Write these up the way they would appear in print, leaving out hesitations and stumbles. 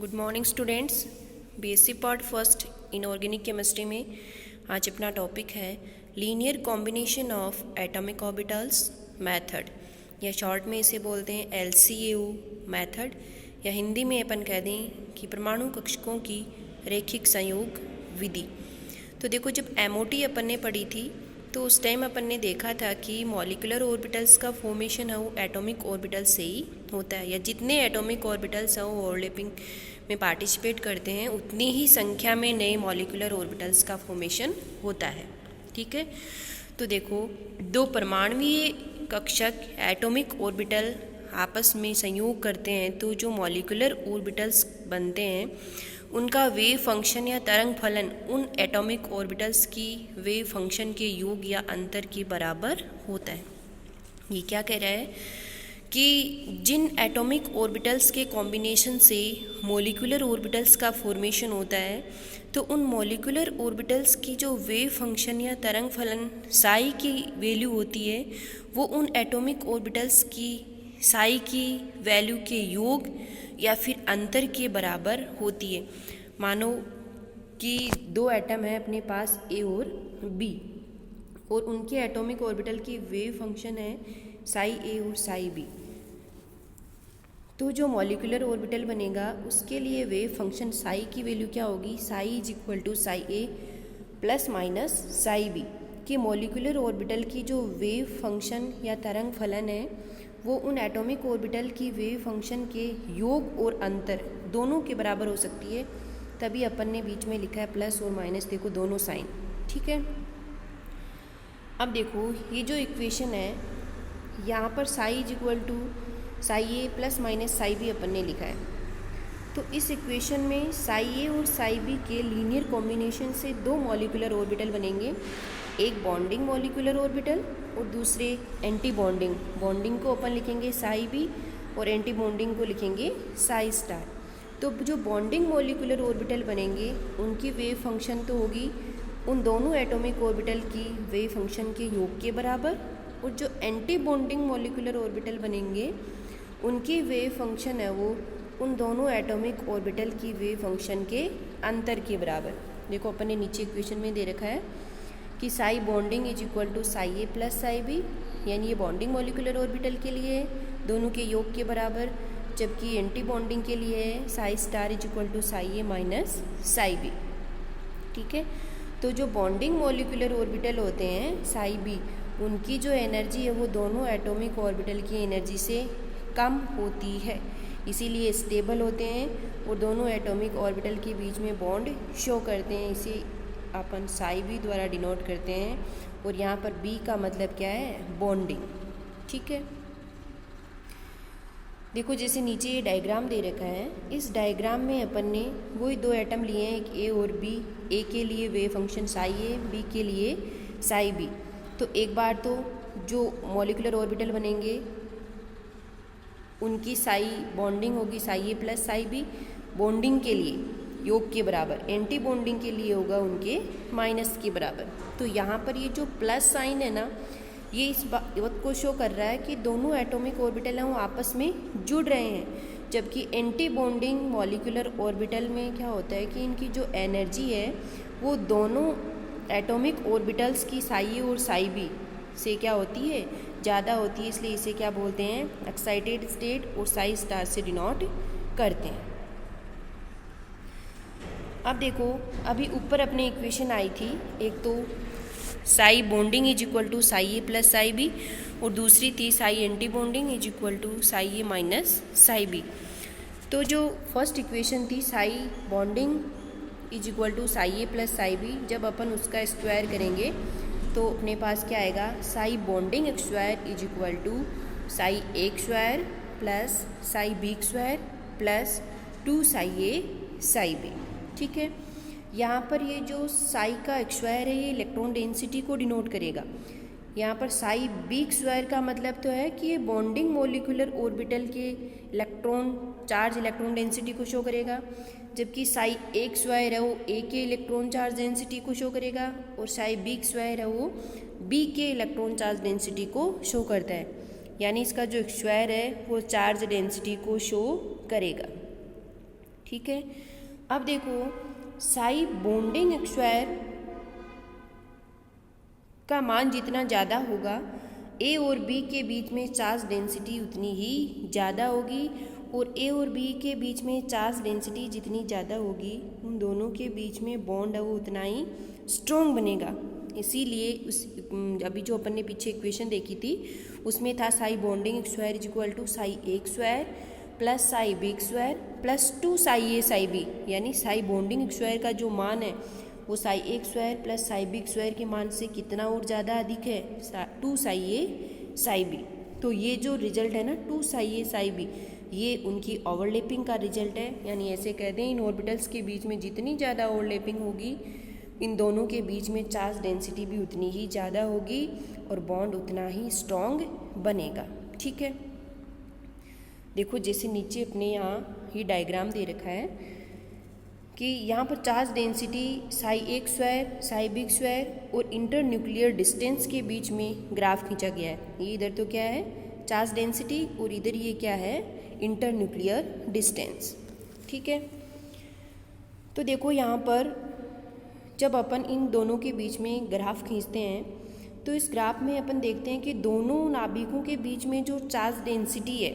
Good morning students. BSc part first inorganic chemistry में आज अपना टॉपिक है linear combination of atomic orbitals method, या शॉर्ट में इसे बोलते हैं एलसीएयू मेथड, या हिंदी में अपन कह दें कि परमाणु कक्षकों की रैखिक संयोग विधि। तो देखो, जब एमओटी अपन ने पढ़ी थी तो उस टाइम अपन ने देखा था कि मॉलिक्यूलर ऑर्बिटल्स का फॉर्मेशन है वो एटॉमिक ऑर्बिटल से ही होता है, या जितने एटॉमिक ऑर्बिटल्स हैं वो ओवरलैपिंग में पार्टिसिपेट करते हैं उतनी ही संख्या में नए मॉलिक्यूलर ऑर्बिटल्स का फॉर्मेशन होता है। ठीक है, तो देखो, दो परमाणुीय कक्षक एटॉमिक ऑर्बिटल आपस में संयोग करते हैं तो जो मॉलिक्यूलर ऑर्बिटल्स बनते हैं उनका वेव फंक्शन या तरंग फलन उन एटॉमिक ऑर्बिटल्स की वेव फंक्शन के योग या अंतर के बराबर होता है। ये क्या कह रहा है कि जिन एटॉमिक ऑर्बिटल्स के कॉम्बिनेशन से मॉलिक्यूलर ऑर्बिटल्स का फॉर्मेशन होता है तो उन मॉलिक्यूलर ऑर्बिटल्स की जो वेव फंक्शन या तरंग फलन साई की वैल्यू होती है वो उन एटॉमिक ऑर्बिटल्स की साई की वैल्यू के योग या फिर अंतर के बराबर होती है। मानो कि दो एटम है अपने पास ए और बी, और उनके एटॉमिक ऑर्बिटल की वेव फंक्शन है साई ए और साई बी। तो जो मॉलिक्यूलर ऑर्बिटल बनेगा उसके लिए वेव फंक्शन साई की वैल्यू क्या होगी, psi is equal to psi A plus minus psi B. कि मॉलिक्यूलर ऑर्बिटल की जो वेव फंक्शन या तरंग फलन है वो उन एटॉमिक ऑर्बिटल की वेव फंक्शन के योग और अंतर दोनों के बराबर हो सकती है, तभी अपन ने बीच में लिखा है प्लस और माइनस, देखो दोनों साइन। ठीक है, अब देखो ये जो इक्वेशन है यहाँ पर psi is equal to psi A plus minus psi b अपन ने लिखा है। तो इस इक्वेशन में साई ए और साई बी के लीनियर कॉम्बिनेशन से दो मॉलिक्यूलर ऑर्बिटल बनेंगे, एक बॉन्डिंग मॉलिक्यूलर ऑर्बिटल और दूसरे एंटी बॉन्डिंग। बॉन्डिंग को अपन लिखेंगे साई बी और एंटी बॉन्डिंग को लिखेंगे साई स्टार। तो जो बॉन्डिंग मॉलिक्यूलर ऑर्बिटल बनेंगे उनकी वेव फंक्शन तो होगी उन दोनों एटॉमिक ऑर्बिटल की वेव फंक्शन के योग के बराबर, और जो एंटी बॉन्डिंग मॉलिक्यूलर ऑर्बिटल बनेंगे उनकी वेव फंक्शन है वो उन दोनों एटॉमिक ऑर्बिटल की वेव फंक्शन के अंतर के बराबर। देखो अपन ने नीचे इक्वेशन में दे रखा है कि psi bonding is equal to psi A plus psi B, यानी ये बॉन्डिंग मॉलिक्यूलर ऑर्बिटल के लिए है दोनों के योग के बराबर, जबकि एंटी बॉन्डिंग के लिए है psi star is equal to psi A minus psi B. ठीक है, तो जो बॉन्डिंग मॉलिक्यूलर ऑर्बिटल होते हैं साई बी, उनकी जो एनर्जी है वो दोनों एटॉमिक ऑर्बिटल की एनर्जी से कम होती है, इसीलिए स्टेबल होते हैं और दोनों एटॉमिक ऑर्बिटल के बीच में बॉन्ड शो करते हैं। इसे अपन साई बी द्वारा डिनोट करते हैं, और यहाँ पर बी का मतलब क्या है, बॉन्डिंग। ठीक है, देखो जैसे नीचे ये डायग्राम दे रखा है, इस डायग्राम में अपन ने वही दो एटम लिए हैं, एक ए और बी। ए के लिए वेव फंक्शन साई ए, बी के लिए साई बी। तो एक बार तो जो मॉलिक्यूलर ऑर्बिटल बनेंगे उनकी साई बॉन्डिंग होगी साई ए प्लस साई बी, बॉन्डिंग के लिए योग के बराबर, एंटी बॉन्डिंग के लिए होगा उनके माइनस के बराबर। तो यहाँ पर ये जो प्लस साइन है ना, ये इस बात को शो कर रहा है कि दोनों एटॉमिक ऑर्बिटल हैं वो आपस में जुड़ रहे हैं, जबकि एंटी बॉन्डिंग मॉलिक्यूलर ऑर्बिटल में क्या होता है कि इनकी जो एनर्जी है वो दोनों एटॉमिक ऑर्बिटल्स की साई ए और साई बी से क्या होती है, ज़्यादा होती है, इसलिए इसे क्या बोलते हैं, एक्साइटेड स्टेट, और साई स्टार से डिनोट करते हैं। अब देखो, अभी ऊपर अपने इक्वेशन आई थी, एक तो psi bonding is equal to psi A plus psi B, और दूसरी थी psi anti bonding is equal to psi A minus psi B. तो जो फर्स्ट इक्वेशन थी psi bonding is equal to psi A plus psi B, जब अपन उसका square करेंगे तो अपने पास क्या आएगा, psi bonding square is equal to psi A square plus psi B square plus 2 psi A psi B. ठीक है, यहाँ पर ये जो साई का स्क्वायर है ये इलेक्ट्रॉन डेंसिटी को डिनोट करेगा। यहाँ पर साई बी स्क्वायर का मतलब तो है कि ये बॉन्डिंग मॉलिक्यूलर ऑर्बिटल के चार्ज इलेक्ट्रॉन डेंसिटी को शो करेगा, जबकि साई ए स्क्वायर है वो ए के इलेक्ट्रॉन चार्ज डेंसिटी को शो करेगा, और साई बी स्क्वायर है वो बी के इलेक्ट्रॉन चार्ज डेंसिटी को शो करता है। यानी इसका जो स्क्वायर है वो चार्ज डेंसिटी को शो करेगा। ठीक है। अब देखो साई बॉन्डिंग स्क्वायर का मान जितना ज़्यादा होगा ए और बी के बीच में चार्ज डेंसिटी उतनी ही ज़्यादा होगी, और ए और बी के बीच में चार्ज डेंसिटी जितनी ज़्यादा होगी उन दोनों के बीच में बॉन्ड है वो उतना ही स्ट्रॉन्ग बनेगा। इसीलिए उस अभी जो अपन ने पीछे इक्वेशन देखी थी उसमें था psi bonding square is equal to psi A square plus psi B square plus 2 psi A psi B, यानी साई बॉन्डिंग स्क्वायर का जो मान है वो साई ए square plus psi B square के मान से कितना और ज़्यादा अधिक है, 2 साई ए साई बी। तो ये जो रिजल्ट है ना 2 साई ए साई बी, ये उनकी ओवरलैपिंग का रिजल्ट है। यानी ऐसे कहते हैं इन ऑर्बिटल्स के बीच में जितनी ज़्यादा ओवरलैपिंग होगी इन दोनों के बीच में चार्ज डेंसिटी भी उतनी ही ज़्यादा होगी और बॉन्ड उतना ही स्ट्रॉन्ग बनेगा। ठीक है, देखो जैसे नीचे अपने यहाँ ये डायग्राम दे रखा है कि यहाँ पर चार्ज डेंसिटी साई ए स्क्वायर साई बी स्क्वायर और इंटर न्यूक्लियर डिस्टेंस के बीच में ग्राफ खींचा गया है। ये इधर तो क्या है चार्ज डेंसिटी और इधर ये क्या है इंटर न्यूक्लियर डिस्टेंस। ठीक है, तो देखो यहाँ पर जब अपन इन दोनों के बीच में ग्राफ खींचते हैं तो इस ग्राफ में अपन देखते हैं कि दोनों नाभिकों के बीच में जो चार्ज डेंसिटी है,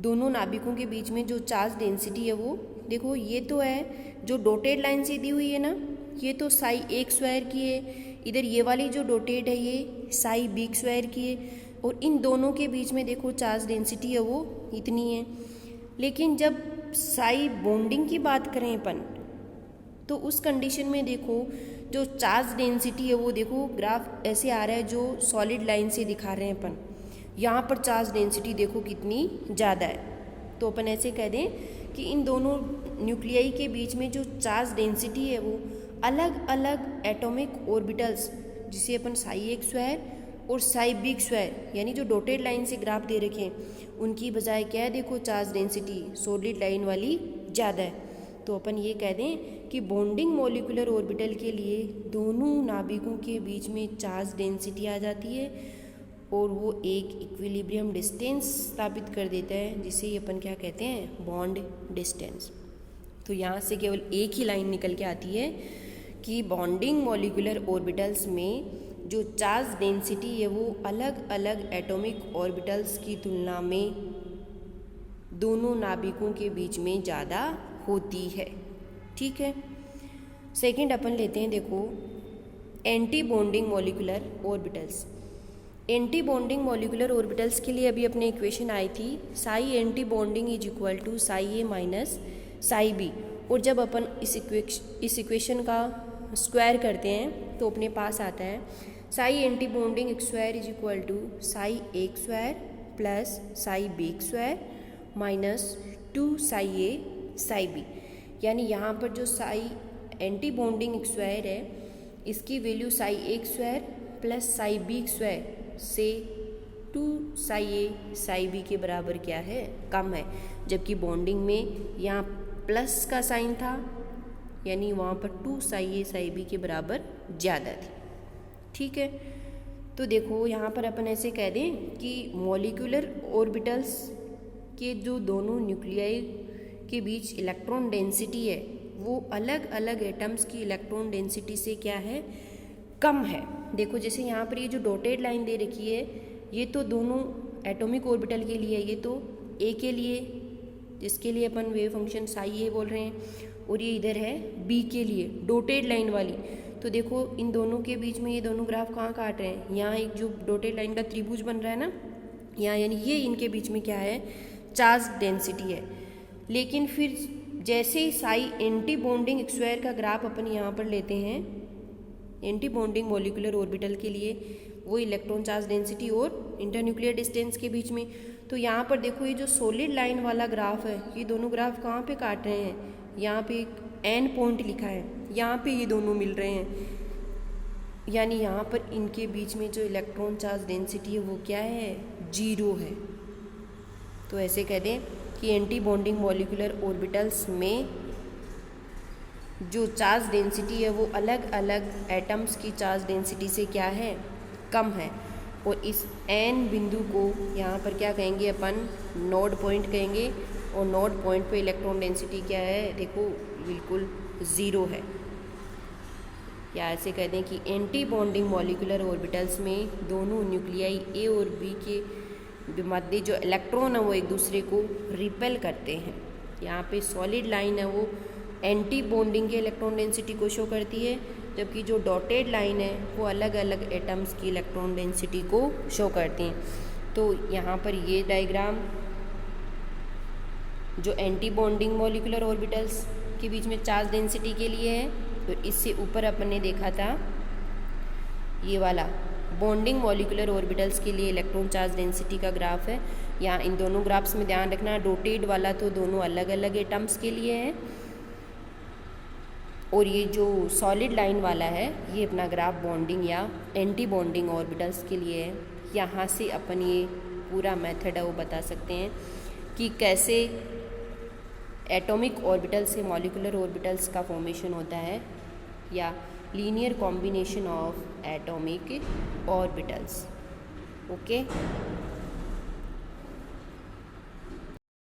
दोनों नाभिकों के बीच में जो चार्ज डेंसिटी है वो देखो ये तो है जो डॉटेड लाइन से दी हुई है ना, ये तो साई ए स्क्वायर की है, इधर ये वाली जो डॉटेड है ये साई बी स्क्वायर की है, और इन दोनों के बीच में देखो चार्ज डेंसिटी है वो इतनी है। लेकिन जब साई बॉन्डिंग की बात करें अपन तो उस कंडीशन में देखो जो चार्ज डेंसिटी है वो देखो ग्राफ ऐसे आ रहा है जो सॉलिड लाइन से दिखा रहे हैं अपन, यहाँ पर चार्ज डेंसिटी देखो कितनी ज़्यादा है। तो अपन ऐसे कह दें कि इन दोनों न्यूक्लियाई के बीच में जो चार्ज डेंसिटी है वो अलग अलग एटॉमिक ऑर्बिटल्स जिसे अपन साई ए स्क्वायर और साई बी स्क्वायर यानी जो डॉटेड लाइन से ग्राफ दे रखे हैं उनकी बजाय क्या है देखो चार्ज डेंसिटी सॉलिड लाइन वाली ज़्यादा है। तो अपन ये कह दें कि बॉन्डिंग मॉलिक्यूलर ऑर्बिटल के लिए दोनों नाभिकों के बीच में चार्ज डेंसिटी आ जाती है और वो एक इक्विलिब्रियम डिस्टेंस स्थापित कर देता है जिसे अपन क्या कहते हैं बॉन्ड डिस्टेंस। तो यहाँ से केवल एक ही लाइन निकल के आती है कि बॉन्डिंग मॉलिक्यूलर ऑर्बिटल्स में जो चार्ज डेंसिटी है वो अलग अलग एटॉमिक ऑर्बिटल्स की तुलना में दोनों नाभिकों के बीच में ज़्यादा होती है। ठीक है, सेकंड अपन लेते हैं देखो anti bonding molecular orbitals. Anti bonding molecular orbitals के लिए अभी अपने इक्वेशन आई थी psi anti bonding is equal to psi A minus psi B, और जब अपन इस इक्वेशन का स्क्वायर करते हैं तो अपने पास आता है psi anti bonding square is equal to psi A square plus psi B square minus 2 psi A psi B. यानी यहाँ पर जो साई एंटी बॉन्डिंग स्क्वायर है इसकी वैल्यू साई ए square plus psi B square से 2 साई ए साई बी के बराबर क्या है कम है, जबकि बॉन्डिंग में यहाँ प्लस का साइन था यानी वहाँ पर 2 साई ए साई बी के बराबर ज़्यादा थी। ठीक है, तो देखो यहाँ पर अपन ऐसे कह दें कि मॉलिक्यूलर ऑर्बिटल्स के जो दोनों न्यूक्लियाई के बीच इलेक्ट्रॉन डेंसिटी है वो अलग अलग एटम्स की इलेक्ट्रॉन डेंसिटी से क्या है कम है। देखो जैसे यहाँ पर ये जो डॉटेड लाइन दे रखी है ये तो दोनों एटॉमिक ऑर्बिटल के लिए, ये तो ए के लिए जिसके लिए अपन वेव फंक्शन साई ए बोल रहे हैं, और ये इधर है बी के लिए डॉटेड लाइन वाली। तो देखो इन दोनों के बीच में ये दोनों ग्राफ कहाँ काट रहे हैं, यहाँ एक जो डॉटेड लाइन का त्रिभुज बन रहा है ना यहाँ, यानी ये इनके बीच में क्या है चार्ज डेंसिटी है। लेकिन फिर जैसे ही साई एंटी बॉन्डिंग स्क्वायर का ग्राफ अपन यहाँ पर लेते हैं एंटी बॉन्डिंग मॉलिक्यूलर ऑर्बिटल के लिए वो इलेक्ट्रॉन चार्ज डेंसिटी और इंटरन्यूक्लियर डिस्टेंस के बीच में, तो यहाँ पर देखो ये जो सॉलिड लाइन वाला ग्राफ है ये दोनों ग्राफ कहाँ पे काट रहे हैं, यहाँ पे एक एन पॉइंट लिखा है, यहाँ पे ये दोनों मिल रहे हैं, यानी यहाँ पर इनके बीच में जो इलेक्ट्रॉन चार्ज डेंसिटी है वो क्या है 0 है। तो ऐसे कह दें कि एंटी बॉन्डिंग मॉलिक्यूलर ऑर्बिटल्स में जो चार्ज डेंसिटी है वो अलग अलग एटम्स की चार्ज डेंसिटी से क्या है कम है, और इस एन बिंदु को यहाँ पर क्या कहेंगे अपन नोड पॉइंट कहेंगे, और नोड पॉइंट पे इलेक्ट्रॉन डेंसिटी क्या है, देखो बिल्कुल ज़ीरो है। या ऐसे कह दें कि एंटी बॉन्डिंग मॉलिक्यूलर ऑर्बिटल्स में दोनों न्यूक्लियाई ए और बी के मध्य जो इलेक्ट्रॉन है वो एक दूसरे को रिपेल करते हैं। यहाँ पे सॉलिड लाइन है वो एंटी बॉन्डिंग के इलेक्ट्रॉन डेंसिटी को शो करती है, जबकि जो डॉटेड लाइन है वो अलग अलग एटम्स की इलेक्ट्रॉन डेंसिटी को शो करती हैं। तो यहाँ पर ये डायग्राम जो एंटी बॉन्डिंग मॉलिक्यूलर ऑर्बिटल्स के बीच में चार्ज डेंसिटी के लिए है, तो इससे ऊपर अपन ने देखा था ये वाला बॉन्डिंग मॉलिक्यूलर ऑर्बिटल्स के लिए इलेक्ट्रॉन चार्ज डेंसिटी का ग्राफ है। यहाँ इन दोनों ग्राफ्स में ध्यान रखना, डॉटेड वाला तो दोनों अलग अलग एटम्स के लिए है और ये जो सॉलिड लाइन वाला है ये अपना ग्राफ बॉन्डिंग या एंटी बॉन्डिंग ऑर्बिटल्स के लिए है। यहाँ से अपन ये पूरा मेथड है वो बता सकते हैं कि कैसे एटॉमिक ऑर्बिटल से मॉलिक्यूलर ऑर्बिटल्स का फॉर्मेशन होता है या linear combination of atomic orbitals. Okay.